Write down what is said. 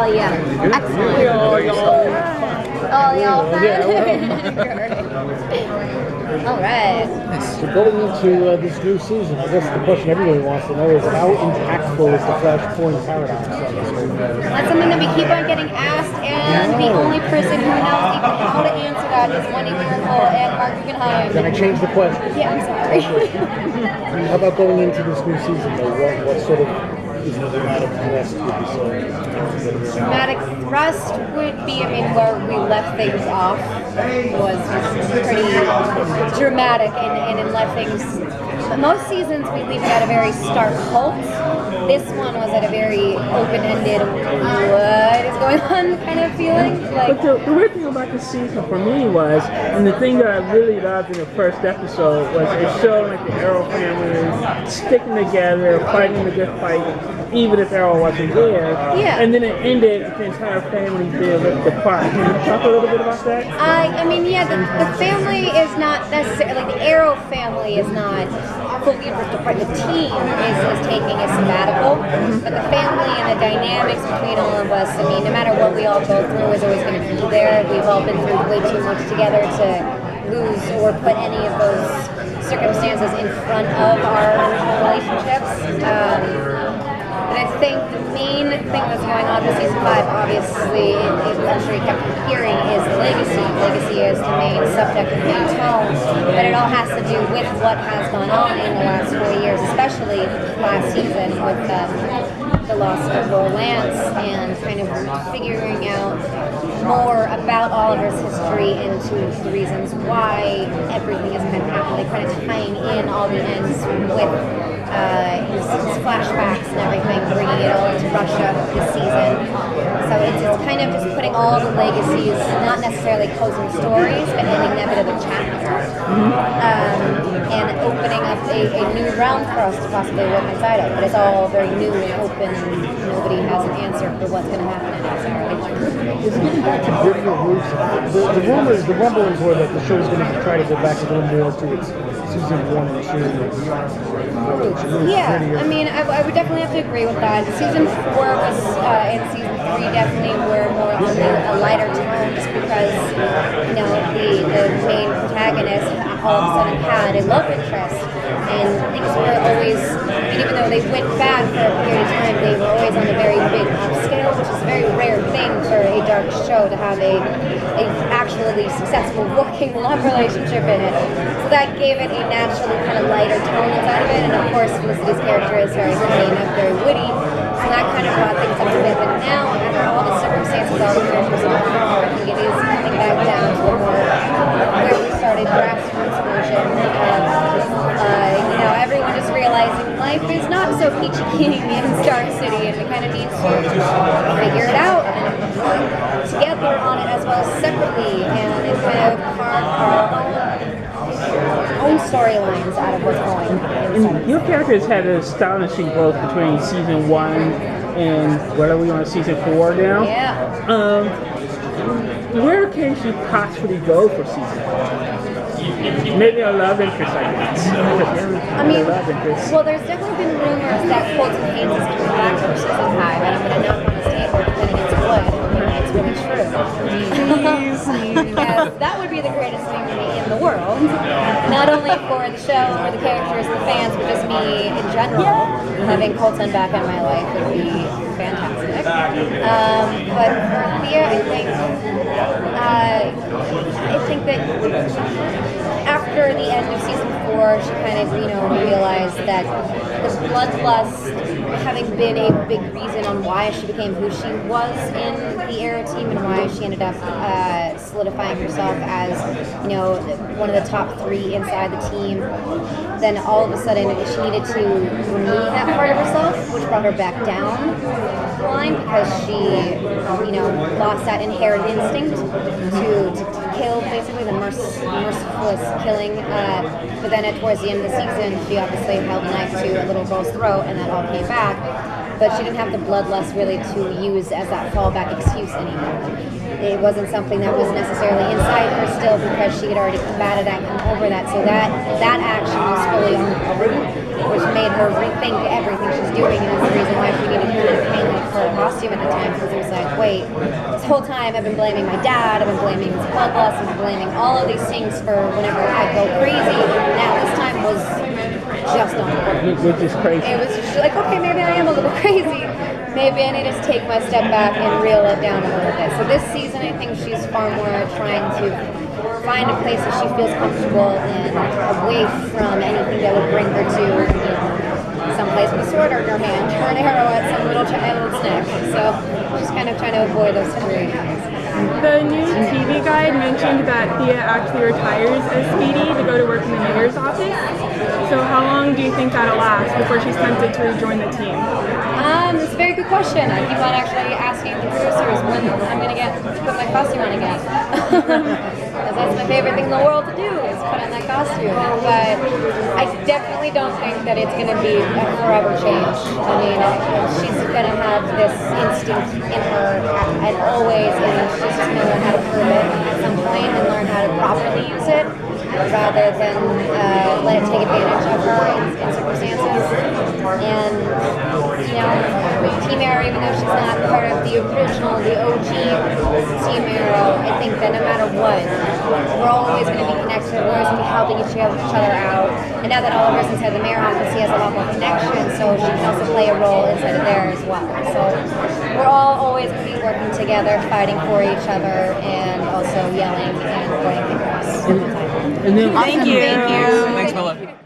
Oh, yeah. Excellent. Oh, y'all All right. So going into this new season, I guess the question everybody wants to know is how impactful is the Flashpoint paradox on this movie? That's something that we keep on getting asked, and the only person who knows even how to answer that is Wendy Miracle and Mark Guggenheim. Can I change the question? Yeah, I'm sorry. How about going into this new season, though? What sort of is the dramatic thrust would you say? Dramatic thrust would be, where we left things off was pretty dramatic and left things. Most seasons we leave it at a very stark halt. This one was at a very open-ended, what is going on kind of feeling. But the weird thing about this season for me was, and the thing that I really loved in the first episode was it showed like the Arrow family sticking together, fighting the good fight, even if Arrow wasn't there. Yeah. And then it ended with the entire family being ripped apart. Can you talk a little bit about that? The family is not necessarily, like the Arrow family is not fully ripped apart. The team is taking a sabbatical, but the family and the dynamics between all of us, no matter what we all go through is always going to be there. We've all been through way too much together to lose or put any of those circumstances in front of our relationships. And I think the main thing that's going on with season 5, obviously, I'm sure you kept hearing, is legacy. Legacy is the main subject, the main tone, but it all has to do with what has gone on in the last 4 years, especially last season with the loss of Will Lance and kind of figuring out more about Oliver's history into the reasons why everything is kind of happening, kind of tying in all the ends with his flashbacks and everything, bringing it all into Russia this season. So it's kind of just putting all the legacies, not necessarily closing stories, but ending that bit of a chapter. And opening up a new realm for us to possibly work inside of. But it's all very new and open, and nobody has an answer for what's going to happen necessarily. Is getting back to grittier roots? The rumblings were that the show is going to try to go back a little more to its season 1 and 2. Yeah, I would definitely have to agree with that. Season 4 was, and season 3 definitely were more on a lighter tone, just because, the main protagonist all of a sudden had a love interest, and things were always, even though they went bad for a period of time, they were always on a very big upscale, which is a very rare thing for a dark show to have a actually successful working love relationship in it. So that gave it a naturally kind of lighter tone inside of it, and of course Felicity's character is very funny enough, very witty, so that kind of brought things up a bit. But now, after all the circumstances, all the characters are I think it is coming back down to a more where we started grassroots version of everyone just realizing life is not so peachy keen in Stark City, and we kind of need to figure it out and work together on it as well as separately, and kind of carve our own storylines out of what's going on. And your characters had an astonishing growth between season 1 and whatever we on season 4 now. Yeah. Where can she possibly go for season 4? Maybe a love interest, I guess. Well, there's definitely been rumors that Colton Haynes is coming back for season 5, and I'm going to knock on his table depending it's wood. It's really true. Yes, that would be the greatest thing to me in the world. Not only for the show or the characters, the fans, but just me in general. Having Colton back in my life would be fantastic. But for Thea, I think that after the end of season 4, she kind of, realized that the bloodlust having been a big reason on why she became who she was in the Arrow team and why she ended up solidifying herself as, one of the top 3 inside the team. Then all of a sudden she needed to remove that part of herself, which brought her back down the line because she, lost that inherent instinct to kill, basically the merciless killing. But then towards the end of the season, she obviously held a knife to a little girl's throat, and that all came back. But she didn't have the bloodlust really to use as that fallback excuse anymore. It wasn't something that was necessarily inside her still because she had already combated that and come over that. So that action was fully uncovered, which made her rethink everything she's doing, and is the reason why she needed to kind of paint like her costume at the time because it was like, wait, this whole time I've been blaming my dad, I've been blaming his bloodlust, I've been blaming all of these things for whenever I go crazy. Now this time was just on me. Which is crazy. It was just like, okay, maybe I am a little crazy. Maybe I need to take my step back and reel it down a little bit. So this season, I think she's far more trying to find a place that she feels comfortable in, away from anything that would bring her to, someplace with a sword in her hand or an arrow at some little child's neck. So she's kind of trying to avoid those situations. The new TV guide mentioned that Thea actually retires as Speedy to go to work in the mayor's office. So how long do you think that'll last before she's tempted to rejoin the team? It's a very good question. I keep on actually asking the producers when I'm going to get to put my costume on again. Because that's my favorite thing in the world to do, is put on that costume. But I definitely don't think that it's going to be a forever change. I mean, she's going to have this instinct in her and always, and she's just going to learn how to prove it at some point and learn how to properly use it rather than let it take advantage of her in circumstances. And, Team Arrow, even though she's not part of the original, the OG Team Arrow, I think that no matter what, we're always going to be connected, we're always going to be helping each other out. And now that Oliver's inside the mayor office, he has a lot more connection, so she can also play a role inside of there as well. So we're all always going to be working together, fighting for each other, and also yelling and pointing fingers. And then, Thank you. Thanks, Willa.